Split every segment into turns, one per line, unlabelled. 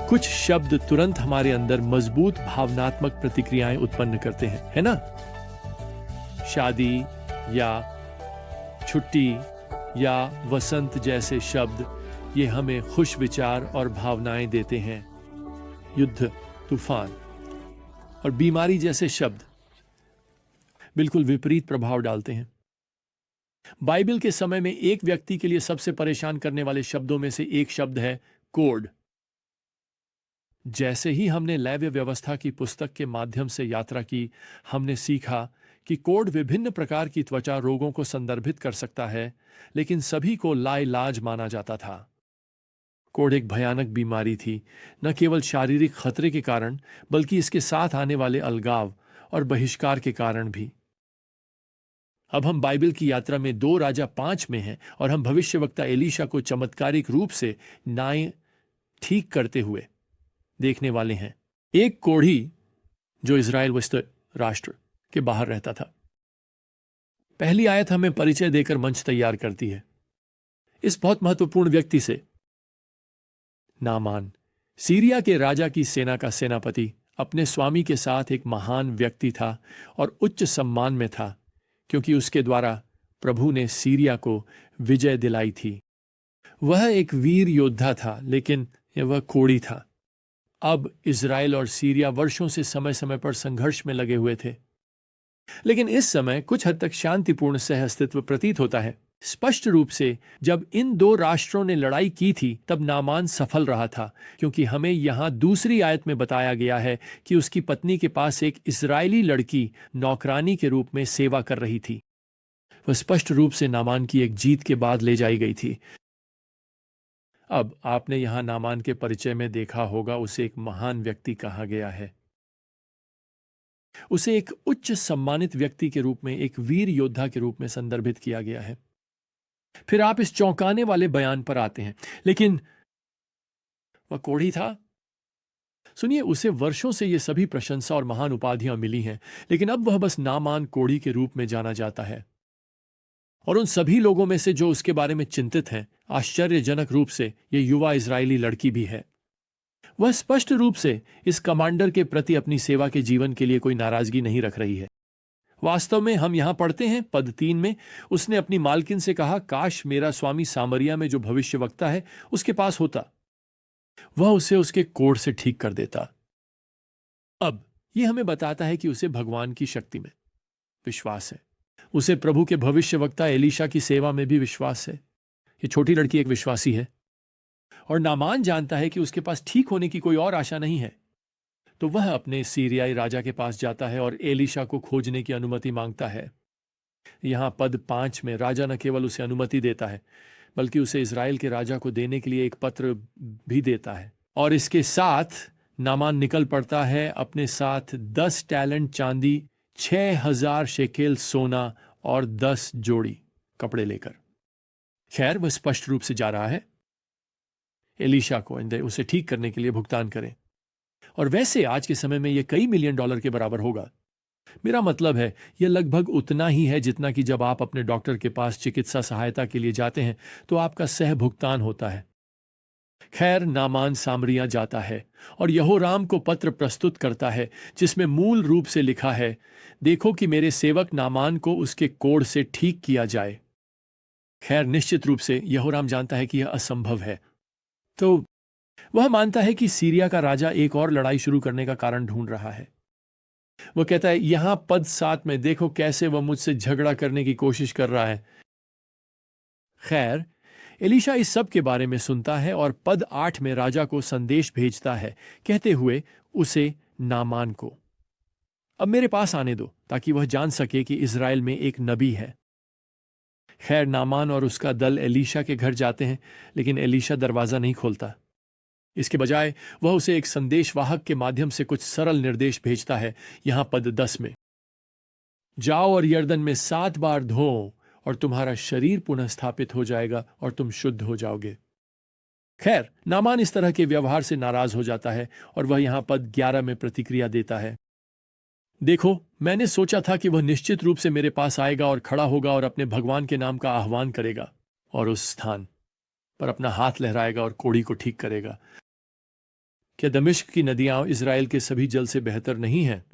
कुछ शब्द तुरंत हमारे अंदर मजबूत भावनात्मक प्रतिक्रियाएं उत्पन्न करते हैं, है ना? शादी या छुट्टी या वसंत जैसे शब्द, ये हमें खुश विचार और भावनाएं देते हैं। युद्ध, तूफान और बीमारी जैसे शब्द बिल्कुल विपरीत प्रभाव डालते हैं। बाइबल के समय में एक व्यक्ति के लिए सबसे परेशान करने वाले शब्दों में से एक शब्द है कोढ़। जैसे ही हमने लेव्य व्यवस्था की पुस्तक के माध्यम से यात्रा की, हमने सीखा कि कोढ़ विभिन्न प्रकार की त्वचा रोगों को संदर्भित कर सकता है, लेकिन सभी को लाइलाज माना जाता था। कोढ़ एक भयानक बीमारी थी, न केवल शारीरिक खतरे के कारण, बल्कि इसके साथ आने वाले अलगाव और बहिष्कार के कारण भी। अब हम बाइबल की यात्रा में 2 राजा 5 में हैं और हम भविष्यवक्ता एलीशा को चमत्कारिक रूप से नाएं ठीक करते हुए देखने वाले हैं। एक कोढ़ी जो इज़राइल वस्त्र राष्ट्र के बाहर रहता था। पहली आयत हमें परिचय देकर मंच तैयार करती है इस बहुत महत्वपूर्ण व्यक्ति से। नामान सीरिया के राजा की सेना का सेनापति अपने स्वामी के साथ एक महान व्यक्ति था और उच्च सम्मान में था, क्योंकि उसके द्वारा प्रभु ने सीरिया को विजय दिलाई थी। वह एक वीर योद्धा था, लेकिन वह कोढ़ी था। अब इज़राइल और सीरिया वर्षों से समय समय पर संघर्ष में लगे हुए थे, लेकिन इस समय कुछ हद तक शांतिपूर्ण सहअस्तित्व प्रतीत होता है। स्पष्ट रूप से जब इन 2 राष्ट्रों ने लड़ाई की थी, तब नामान सफल रहा था, क्योंकि हमें यहां दूसरी आयत में बताया गया है कि उसकी पत्नी के पास एक इजरायली लड़की नौकरानी के रूप में सेवा कर रही थी। वह स्पष्ट रूप से नामान की एक जीत के बाद ले जाई गई थी। अब आपने यहां नामान के परिचय में देखा होगा, उसे एक महान व्यक्ति कहा गया है। उसे एक उच्च सम्मानित व्यक्ति के रूप में, एक वीर योद्धा के रूप में संदर्भित किया गया है। फिर आप इस चौंकाने वाले बयान पर आते हैं, लेकिन वह कोढ़ी था। सुनिए, उसे वर्षों से ये सभी प्रशंसा और महान उपाधियां मिली हैं, लेकिन अब वह बस नामान कोढ़ी के रूप में जाना जाता है। और उन सभी लोगों में से जो उसके बारे में चिंतित हैं, आश्चर्यजनक रूप से यह युवा इजरायली लड़की भी है। वह स्पष्ट रूप से इस कमांडर के प्रति अपनी सेवा के जीवन के लिए कोई नाराजगी नहीं रख रही है। वास्तव में हम यहां पढ़ते हैं पद 3 में, उसने अपनी मालकिन से कहा, काश मेरा स्वामी सामरिया में जो भविष्यवक्ता है उसके पास होता, वह उसे उसके कोढ़ से ठीक कर देता। अब यह हमें बताता है कि उसे भगवान की शक्ति में विश्वास है। उसे प्रभु के भविष्यवक्ता एलीशा की सेवा में भी विश्वास है। यह छोटी लड़की एक विश्वासी है, और नामान जानता है कि उसके पास ठीक होने की कोई और आशा नहीं है। तो वह अपने सीरियाई राजा के पास जाता है और एलीशा को खोजने की अनुमति मांगता है। यहां पद 5 में राजा न केवल उसे अनुमति देता है, बल्कि उसे इज़राइल के राजा को देने के लिए एक पत्र भी देता है। और इसके साथ नामान निकल पड़ता है अपने साथ 10 टैलेंट चांदी, 6000 शेकेल सोना और 10 जोड़ी कपड़े लेकर। खैर, वह स्पष्ट रूप से जा रहा है एलीशा को उसे ठीक करने के लिए भुगतान करें। और वैसे आज के समय में यह कई मिलियन डॉलर के बराबर होगा। मेरा मतलब है, यह लगभग उतना ही है जितना कि जब आप अपने डॉक्टर के पास चिकित्सा सहायता के लिए जाते हैं तो आपका सह भुगतान होता है। खैर, नामान सामरिया जाता है और यहोराम को पत्र प्रस्तुत करता है, जिसमें मूल रूप से लिखा है, देखो कि मेरे सेवक नामान को उसके कोढ़ से ठीक किया जाए। खैर, निश्चित रूप से यहोराम जानता है कि यह असंभव है, तो वह मानता है कि सीरिया का राजा एक और लड़ाई शुरू करने का कारण ढूंढ रहा है। वह कहता है, यहां पद 7 में देखो कैसे वह मुझसे झगड़ा करने की कोशिश कर रहा है। खैर, एलीशा इस सब के बारे में सुनता है और पद 8 में राजा को संदेश भेजता है, कहते हुए उसे नामान को अब मेरे पास आने दो, ताकि वह जान सके कि इज़राइल में एक नबी है। खैर, नामान और उसका दल एलीशा के घर जाते हैं, लेकिन एलीशा दरवाजा नहीं खोलता। इसके बजाय वह उसे एक संदेशवाहक के माध्यम से कुछ सरल निर्देश भेजता है। यहां पद 10 में, जाओ और यर्दन में 7 बार धो और तुम्हारा शरीर पुनः स्थापित हो जाएगा और तुम शुद्ध हो जाओगे। खैर, नामान इस तरह के व्यवहार से नाराज हो जाता है और वह यहां पद 11 में प्रतिक्रिया देता है, देखो, मैंने सोचा था कि वह निश्चित रूप से मेरे पास आएगा और खड़ा होगा और अपने भगवान के नाम का आह्वान करेगा और उस स्थान पर अपना हाथ लहराएगा और कोढ़ी को ठीक करेगा। क्या दमिश्क की नदियां इज़राइल के सभी जल से बेहतर नहीं हैं?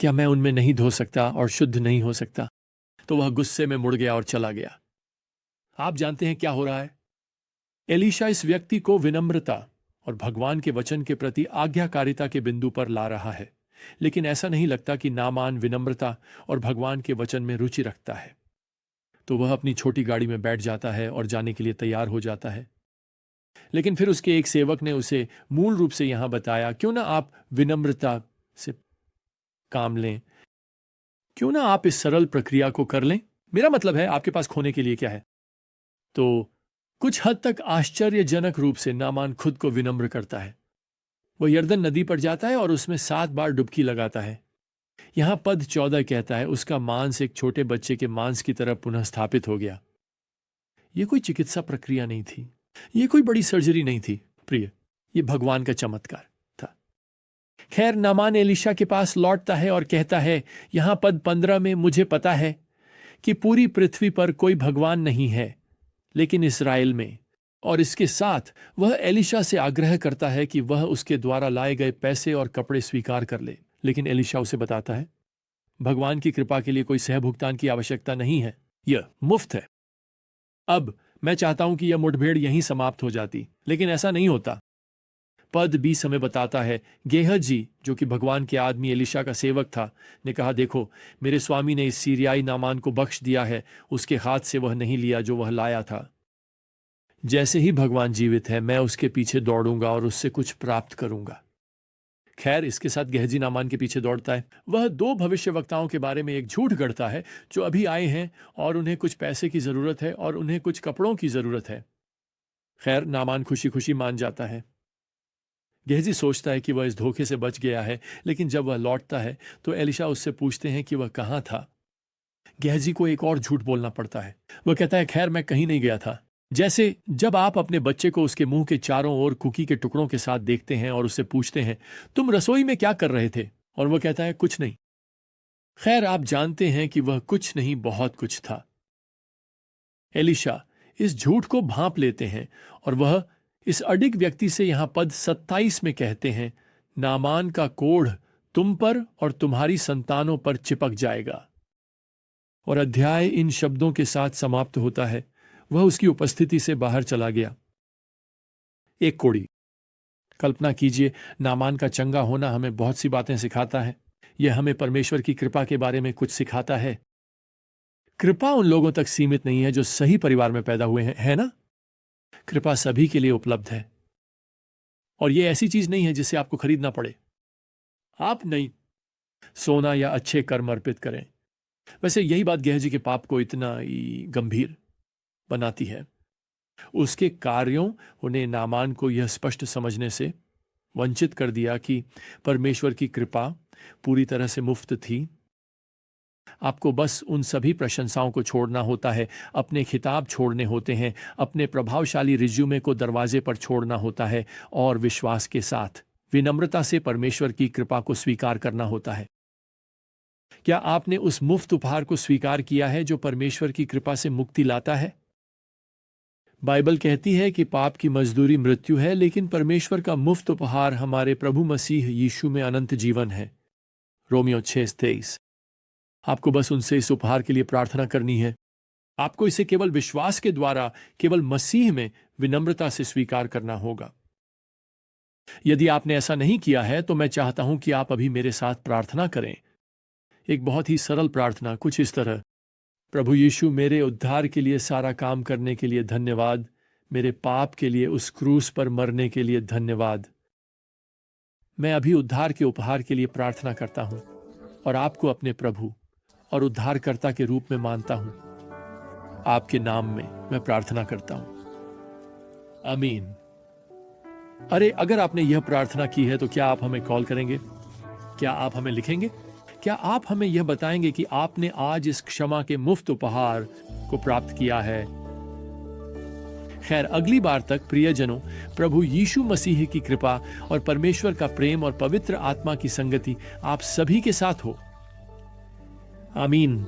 क्या मैं उनमें नहीं धो सकता और शुद्ध नहीं हो सकता? तो वह गुस्से में मुड़ गया और चला गया। आप जानते हैं क्या हो रहा है? एलीशा इस व्यक्ति को विनम्रता और भगवान के वचन के प्रति आज्ञाकारिता के बिंदु पर ला रहा है, लेकिन ऐसा नहीं लगता कि नामान विनम्रता और भगवान के वचन में रुचि रखता है। तो वह अपनी छोटी गाड़ी में बैठ जाता है और जाने के लिए तैयार हो जाता है। लेकिन फिर उसके एक सेवक ने उसे मूल रूप से यहां बताया, क्यों ना आप विनम्रता से काम लें, क्यों ना आप इस सरल प्रक्रिया को कर लें। मेरा मतलब है, आपके पास खोने के लिए क्या है? तो कुछ हद तक आश्चर्यजनक रूप से नामान खुद को विनम्र करता है। वह यर्दन नदी पर जाता है और उसमें 7 बार डुबकी लगाता है। यहां पद 14 कहता है, उसका मांस एक छोटे बच्चे के मांस की तरह पुनः स्थापित हो गया। यह कोई चिकित्सा प्रक्रिया नहीं थी, यह कोई बड़ी सर्जरी नहीं थी प्रिय, यह भगवान का चमत्कार था। खैर, नामान एलीशा के पास लौटता है और कहता है, यहां पद 15 में, मुझे पता है कि पूरी पृथ्वी पर कोई भगवान नहीं है लेकिन इस्राएल में। और इसके साथ वह एलीशा से आग्रह करता है कि वह उसके द्वारा लाए गए पैसे और कपड़े स्वीकार कर ले। लेकिन एलीशा उसे बताता है, भगवान की कृपा के लिए कोई सहभुगतान की आवश्यकता नहीं है, यह मुफ्त है। अब मैं चाहता हूं कि यह मुठभेड़ यहीं समाप्त हो जाती, लेकिन ऐसा नहीं होता। पद 20 हमें बताता है, गेहजी, जो कि भगवान के आदमी एलीशा का सेवक था, ने कहा, देखो, मेरे स्वामी ने इस सीरियाई नामान को बख्श दिया है, उसके हाथ से वह नहीं लिया जो वह लाया था। जैसे ही भगवान जीवित है, मैं उसके पीछे दौड़ूंगा और उससे कुछ प्राप्त करूंगा। खैर, इसके साथ गेहजी नामान के पीछे दौड़ता है। वह 2 भविष्यवक्ताओं के बारे में एक झूठ गढ़ता है जो अभी आए हैं और उन्हें कुछ पैसे की जरूरत है और उन्हें कुछ कपड़ों की जरूरत है। खैर, नामान खुशी खुशी मान जाता है। गेहजी सोचता है कि वह इस धोखे से बच गया है, लेकिन जब वह लौटता है तो एलीशा उससे पूछते हैं कि वह कहाँ था। गेहजी को एक और झूठ बोलना पड़ता है। वह कहता है, खैर, मैं कहीं नहीं गया था। जैसे जब आप अपने बच्चे को उसके मुंह के चारों ओर कुकी के टुकड़ों के साथ देखते हैं और उससे पूछते हैं, तुम रसोई में क्या कर रहे थे? और वह कहता है, कुछ नहीं। खैर, आप जानते हैं कि वह कुछ नहीं बहुत कुछ था। एलीशा इस झूठ को भांप लेते हैं और वह इस अडिग व्यक्ति से यहां पद 27 में कहते हैं, नामान का कोढ़ तुम पर और तुम्हारी संतानों पर चिपक जाएगा। और अध्याय इन शब्दों के साथ समाप्त होता है, वह उसकी उपस्थिति से बाहर चला गया। एक कोड़ी। कल्पना कीजिए, नामान का चंगा होना हमें बहुत सी बातें सिखाता है। यह हमें परमेश्वर की कृपा के बारे में कुछ सिखाता है। कृपा उन लोगों तक सीमित नहीं है जो सही परिवार में पैदा हुए हैं, है ना? कृपा सभी के लिए उपलब्ध है और यह ऐसी चीज नहीं है जिसे आपको खरीदना पड़े। आप नहीं सोना या अच्छे कर्म अर्पित करें। वैसे यही बात गेहजी के पाप को इतना गंभीर बनाती है। उसके कार्यों उन्हें नामान को यह स्पष्ट समझने से वंचित कर दिया कि परमेश्वर की कृपा पूरी तरह से मुफ्त थी। आपको बस उन सभी प्रशंसाओं को छोड़ना होता है, अपने खिताब छोड़ने होते हैं, अपने प्रभावशाली रिज्यूमे को दरवाजे पर छोड़ना होता है और विश्वास के साथ विनम्रता से परमेश्वर की कृपा को स्वीकार करना होता है। क्या आपने उस मुफ्त उपहार को स्वीकार किया है जो परमेश्वर की कृपा से मुक्ति लाता है? बाइबल कहती है कि पाप की मजदूरी मृत्यु है, लेकिन परमेश्वर का मुफ्त उपहार हमारे प्रभु मसीह यीशु में अनंत जीवन है। रोमियो 6:23। आपको बस उनसे इस उपहार के लिए प्रार्थना करनी है। आपको इसे केवल विश्वास के द्वारा, केवल मसीह में विनम्रता से स्वीकार करना होगा। यदि आपने ऐसा नहीं किया है तो मैं चाहता हूं कि आप अभी मेरे साथ प्रार्थना करें। एक बहुत ही सरल प्रार्थना कुछ इस तरह, प्रभु यीशु, मेरे उद्धार के लिए सारा काम करने के लिए धन्यवाद। मेरे पाप के लिए उस क्रूस पर मरने के लिए धन्यवाद। मैं अभी उद्धार के उपहार के लिए प्रार्थना करता हूं और आपको अपने प्रभु और उद्धारकर्ता के रूप में मानता हूं। आपके नाम में मैं प्रार्थना करता हूं, आमीन। अरे, अगर आपने यह प्रार्थना की है तो क्या आप हमें कॉल करेंगे? क्या आप हमें लिखेंगे? क्या आप हमें यह बताएंगे कि आपने आज इस क्षमा के मुफ्त उपहार को प्राप्त किया है? खैर, अगली बार तक प्रियजनों, प्रभु यीशु मसीह की कृपा और परमेश्वर का प्रेम और पवित्र आत्मा की संगति आप सभी के साथ हो। आमीन।